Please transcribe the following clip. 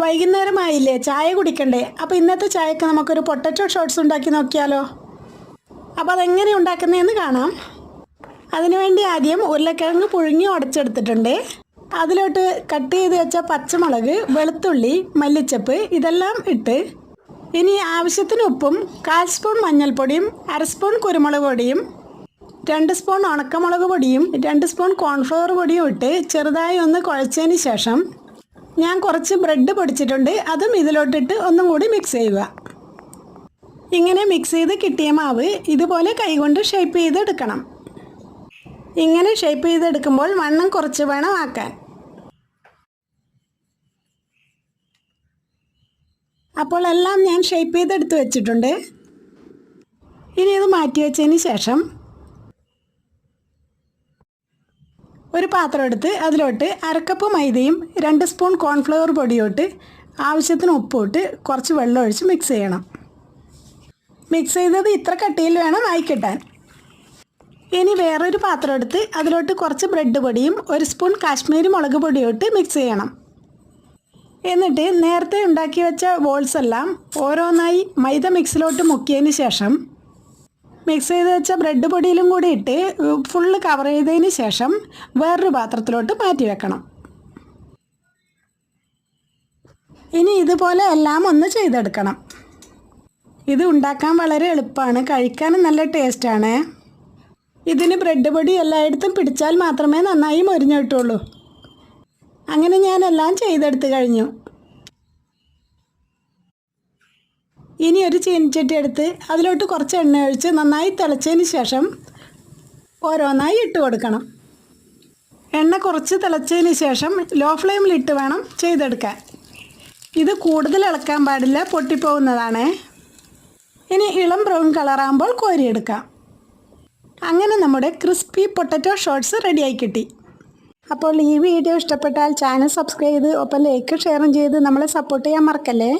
വൈകുന്നേരമായില്ലേ, ചായ കുടിക്കണ്ടേ? അപ്പോൾ ഇന്നത്തെ ചായക്ക് നമുക്കൊരു പൊട്ടറ്റോ ഷോട്ട്സ് ഉണ്ടാക്കി നോക്കിയാലോ? അപ്പോൾ അതെങ്ങനെ ഉണ്ടാക്കുന്നതെന്ന് കാണാം. അതിനുവേണ്ടി ആദ്യം ഉരുളക്കിഴങ്ങ് പുഴുങ്ങി ഉടച്ചെടുത്തിട്ടുണ്ട്. അതിലോട്ട് കട്ട് ചെയ്ത് വെച്ച പച്ചമുളക്, വെളുത്തുള്ളി, മല്ലിച്ചപ്പ് ഇതെല്ലാം ഇട്ട് ഇനി ആവശ്യത്തിന് ഉപ്പും 1/4 സ്പൂൺ മഞ്ഞൾപ്പൊടിയും 1/2 സ്പൂൺ കുരുമുളക് പൊടിയും 2 സ്പൂൺ ഉണക്കമുളക് പൊടിയും 2 സ്പൂൺ കോൺഫ്ലവർ പൊടിയും ഇട്ട് ചെറുതായി ഒന്ന് കുഴച്ചതിന് ശേഷം ഞാൻ കുറച്ച് ബ്രെഡ് പൊടിച്ചിട്ടുണ്ട്, അതും ഇതിലോട്ടിട്ട് ഒന്നും കൂടി മിക്സ് ചെയ്യുക. ഇങ്ങനെ മിക്സ് ചെയ്ത് കിട്ടിയ മാവ് ഇതുപോലെ കൈകൊണ്ട് ഷേപ്പ് ചെയ്തെടുക്കണം. ഇങ്ങനെ ഷേപ്പ് ചെയ്തെടുക്കുമ്പോൾ വണ്ണം കുറച്ച് വേണം ആക്കാൻ. അപ്പോൾ എല്ലാം ഞാൻ ഷേപ്പ് ചെയ്തെടുത്ത് വെച്ചിട്ടുണ്ട്. ഇനി ഇത് മാറ്റി വെച്ചതിന് ശേഷം ഒരു പാത്രം എടുത്ത് അതിലോട്ട് 1/2 കപ്പ് മൈദയും 2 സ്പൂൺ കോൺഫ്ലവർ പൊടിയോട്ട് ആവശ്യത്തിന് ഉപ്പിട്ട് കുറച്ച് വെള്ളം ഒഴിച്ച് മിക്സ് ചെയ്യണം. മിക്സ് ചെയ്തത് ഇത്ര കട്ടിയിൽ വേണം ആയി കിട്ടാൻ. ഇനി വേറൊരു പാത്രം എടുത്ത് അതിലോട്ട് കുറച്ച് ബ്രെഡ് പൊടിയും 1 സ്പൂൺ കാശ്മീരി മുളക് പൊടിയോട്ട് മിക്സ് ചെയ്യണം. എന്നിട്ട് നേരത്തെ ഉണ്ടാക്കി വെച്ച ബോൾസ് എല്ലാം ഓരോന്നായി മൈദ മിക്സിലോട്ട് മുക്കിയതിന് ശേഷം മിക്സ് ചെയ്ത് വെച്ച ബ്രെഡ് പൊടിയിലും കൂടി ഇട്ട് ഫുള്ള് കവർ ചെയ്തതിന് ശേഷം വേറൊരു പാത്രത്തിലോട്ട് മാറ്റി വെക്കണം. ഇനി ഇതുപോലെ എല്ലാം ഒന്ന് ചെയ്തെടുക്കണം. ഇത് ഉണ്ടാക്കാൻ വളരെ എളുപ്പമാണ്, കഴിക്കാനും നല്ല ടേസ്റ്റാണ്. ഇതിന് ബ്രെഡ് പൊടി എല്ലായിടത്തും പിടിച്ചാൽ മാത്രമേ നന്നായി മൊരിഞ്ഞ് കിട്ടുള്ളൂ. അങ്ങനെ ഞാൻ എല്ലാം ചെയ്തെടുത്ത് കഴിഞ്ഞു. ഇനി ഒരു ചീനിച്ചട്ടി എടുത്ത് അതിലോട്ട് കുറച്ച് എണ്ണ ഒഴിച്ച് നന്നായി തിളച്ചതിന് ശേഷം ഓരോന്നായി ഇട്ട് കൊടുക്കണം. എണ്ണ കുറച്ച് തിളച്ചതിന് ശേഷം ലോ ഫ്ലെയിമിലിട്ട് വേണം ചെയ്തെടുക്കാൻ. ഇത് കൂടുതൽ ഇളക്കാൻ പാടില്ല, പൊട്ടിപ്പോകുന്നതാണ്. ഇനി ഇളം ബ്രൗൺ കളറാകുമ്പോൾ കോരിയെടുക്കാം. അങ്ങനെ നമ്മുടെ ക്രിസ്പി പൊട്ടറ്റോ ഷോട്ട്സ് റെഡിയായി കിട്ടി. അപ്പോൾ ഈ വീഡിയോ ഇഷ്ടപ്പെട്ടാൽ ചാനൽ സബ്സ്ക്രൈബ് ചെയ്ത് ഒപ്പം ലൈക്ക് ഷെയറും ചെയ്ത് നമ്മളെ സപ്പോർട്ട് ചെയ്യാൻ മറക്കല്ലേ.